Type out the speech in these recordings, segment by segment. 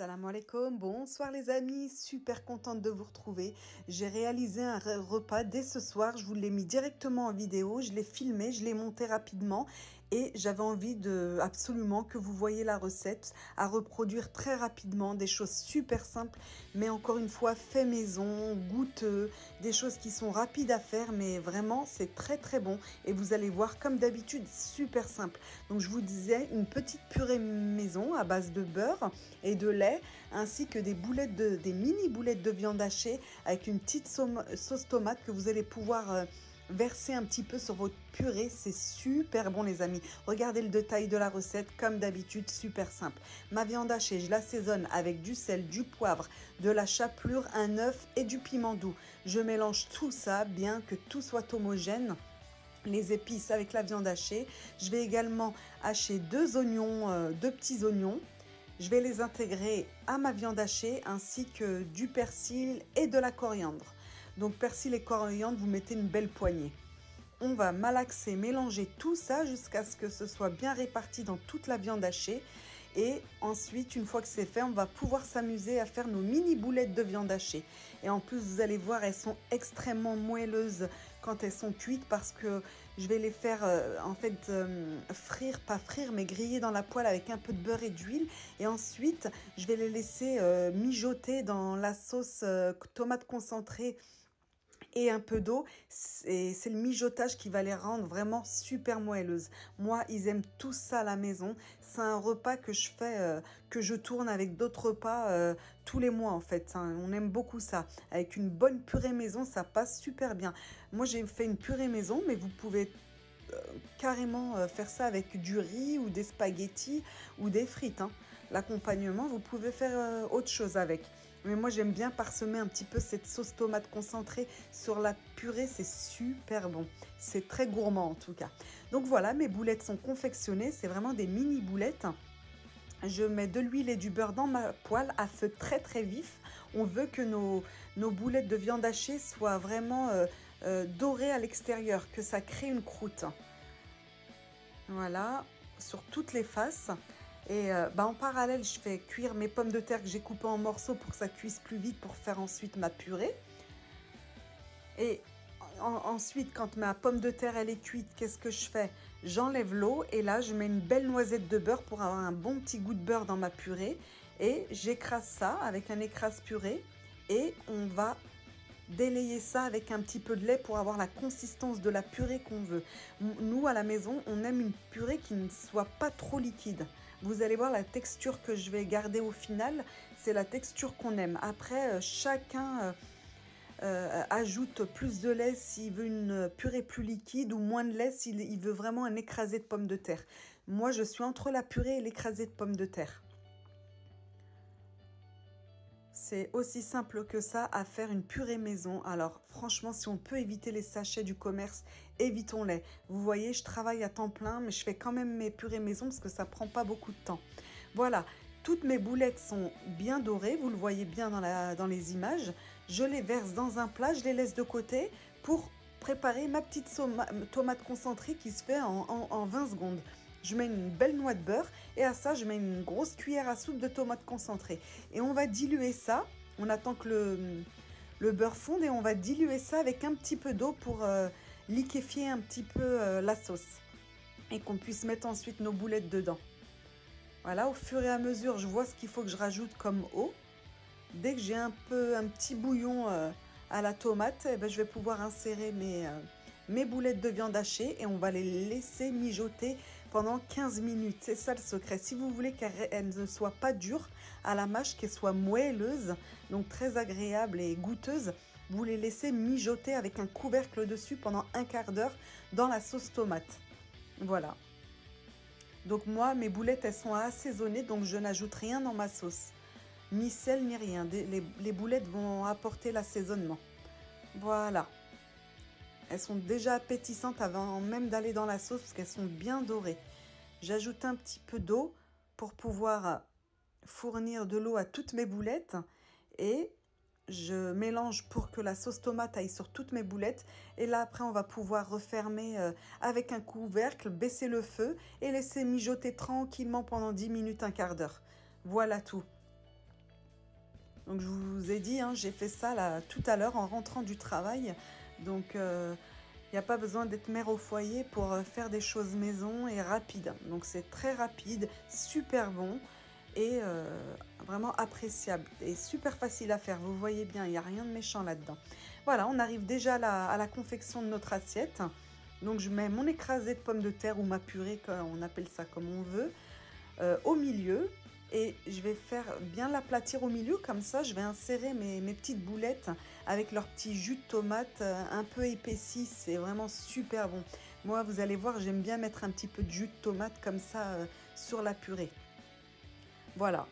Salam alaikum, bonsoir les amis, super contente de vous retrouver. J'ai réalisé un repas dès ce soir, je vous l'ai mis directement en vidéo, je l'ai filmé, je l'ai monté rapidement et j'avais envie absolument que vous voyez la recette à reproduire très rapidement, des choses super simples mais encore une fois fait maison, goûteux, des choses qui sont rapides à faire mais vraiment c'est très bon et vous allez voir comme d'habitude super simple. Donc je vous disais une petite purée maison à base de beurre et de lait, ainsi que des mini boulettes de viande hachée avec une petite sauce tomate que vous allez pouvoir verser un petit peu sur votre purée. C'est super bon les amis. Regardez le détail de la recette comme d'habitude, super simple. Ma viande hachée, je l'assaisonne avec du sel, du poivre, de la chapelure, un œuf et du piment doux. Je mélange tout ça bien que tout soit homogène. Les épices avec la viande hachée. Je vais également hacher deux petits oignons. Je vais les intégrer à ma viande hachée ainsi que du persil et de la coriandre. Donc persil et coriandre, vous mettez une belle poignée. On va malaxer, mélanger tout ça jusqu'à ce que ce soit bien réparti dans toute la viande hachée. Et ensuite, une fois que c'est fait, on va pouvoir s'amuser à faire nos mini boulettes de viande hachée. Et en plus, vous allez voir, elles sont extrêmement moelleuses quand elles sont cuites parce que je vais les faire frire, pas frire, mais griller dans la poêle avec un peu de beurre et d'huile. Et ensuite, je vais les laisser mijoter dans la sauce tomate concentrée et un peu d'eau, c'est le mijotage qui va les rendre vraiment super moelleuses. Moi, ils aiment tout ça à la maison. C'est un repas que je fais, que je tourne avec d'autres repas tous les mois en fait. On aime beaucoup ça. Avec une bonne purée maison, ça passe super bien. Moi, j'ai fait une purée maison, mais vous pouvez carrément faire ça avec du riz ou des spaghettis ou des frites. L'accompagnement, vous pouvez faire autre chose avec. Mais moi, j'aime bien parsemer un petit peu cette sauce tomate concentrée sur la purée. C'est super bon. C'est très gourmand en tout cas. Donc voilà, mes boulettes sont confectionnées. C'est vraiment des mini boulettes. Je mets de l'huile et du beurre dans ma poêle à feu très vif. On veut que nos boulettes de viande hachée soient vraiment dorées à l'extérieur, que ça crée une croûte. Voilà, sur toutes les faces. Et en parallèle, je fais cuire mes pommes de terre que j'ai coupées en morceaux pour que ça cuise plus vite pour faire ensuite ma purée. Et ensuite, quand ma pomme de terre elle est cuite, qu'est-ce que je fais? J'enlève l'eau et là, je mets une belle noisette de beurre pour avoir un bon petit goût de beurre dans ma purée. Et j'écrase ça avec un écrase purée et on va délayer ça avec un petit peu de lait pour avoir la consistance de la purée qu'on veut. Nous, à la maison, on aime une purée qui ne soit pas trop liquide. Vous allez voir la texture que je vais garder au final, c'est la texture qu'on aime. Après, chacun ajoute plus de lait s'il veut une purée plus liquide ou moins de lait s'il veut vraiment un écrasé de pommes de terre. Moi, je suis entre la purée et l'écrasé de pommes de terre. C'est aussi simple que ça à faire une purée maison. Alors franchement, si on peut éviter les sachets du commerce, évitons-les. Vous voyez, je travaille à temps plein, mais je fais quand même mes purées maison parce que ça prend pas beaucoup de temps. Voilà, toutes mes boulettes sont bien dorées, vous le voyez bien dans les images. Je les verse dans un plat, je les laisse de côté pour préparer ma petite tomate concentrée qui se fait en 20 secondes. Je mets une belle noix de beurre et à ça, je mets une grosse cuillère à soupe de tomates concentrées. Et on va diluer ça. On attend que le beurre fonde et on va diluer ça avec un petit peu d'eau pour liquéfier un petit peu la sauce. Et qu'on puisse mettre ensuite nos boulettes dedans. Voilà, au fur et à mesure, je vois ce qu'il faut que je rajoute comme eau. Dès que j'ai un petit bouillon à la tomate, eh ben, je vais pouvoir insérer mes boulettes de viande hachée et on va les laisser mijoter pendant 15 minutes. C'est ça le secret. Si vous voulez qu'elles ne soient pas dures à la mâche, qu'elles soient moelleuses, donc très agréables et goûteuses, vous les laissez mijoter avec un couvercle dessus pendant un quart d'heure dans la sauce tomate. Voilà. Donc moi, mes boulettes, elles sont assaisonnées, donc je n'ajoute rien dans ma sauce. Ni sel, ni rien. Les boulettes vont apporter l'assaisonnement. Voilà. Elles sont déjà appétissantes avant même d'aller dans la sauce parce qu'elles sont bien dorées. J'ajoute un petit peu d'eau pour pouvoir fournir de l'eau à toutes mes boulettes et je mélange pour que la sauce tomate aille sur toutes mes boulettes. Et là, après, on va pouvoir refermer avec un couvercle, baisser le feu et laisser mijoter tranquillement pendant 10 minutes, un quart d'heure. Voilà tout. Donc je vous ai dit, hein, j'ai fait ça là tout à l'heure en rentrant du travail. Donc il n'y a pas besoin d'être mère au foyer pour faire des choses maison et rapide. Donc c'est très rapide, super bon et vraiment appréciable et super facile à faire. Vous voyez bien, il n'y a rien de méchant là-dedans. Voilà, on arrive déjà à la confection de notre assiette. Donc je mets mon écrasé de pommes de terre ou ma purée, on appelle ça comme on veut, au milieu. Et je vais faire bien l'aplatir au milieu, comme ça je vais insérer mes petites boulettes avec leur petit jus de tomate un peu épaissi, c'est vraiment super bon. Moi vous allez voir, j'aime bien mettre un petit peu de jus de tomate comme ça sur la purée. Voilà.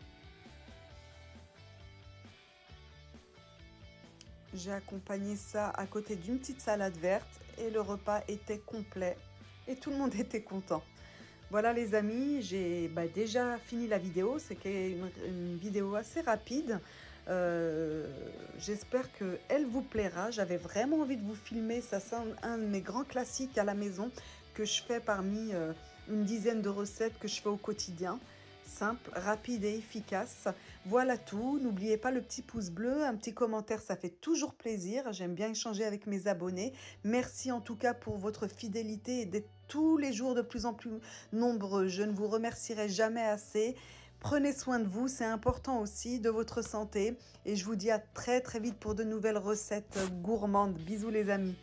J'ai accompagné ça à côté d'une petite salade verte et le repas était complet et tout le monde était content. Voilà les amis, j'ai déjà fini la vidéo, c'est une vidéo assez rapide. J'espère qu'elle vous plaira. J'avais vraiment envie de vous filmer, ça c'est un de mes grands classiques à la maison que je fais parmi une dizaine de recettes que je fais au quotidien. Simple, rapide et efficace. Voilà tout. N'oubliez pas le petit pouce bleu, un petit commentaire, ça fait toujours plaisir. J'aime bien échanger avec mes abonnés. Merci en tout cas pour votre fidélité et d'être tous les jours de plus en plus nombreux. Je ne vous remercierai jamais assez. Prenez soin de vous, c'est important aussi, de votre santé. Et je vous dis à très très vite pour de nouvelles recettes gourmandes. Bisous les amis.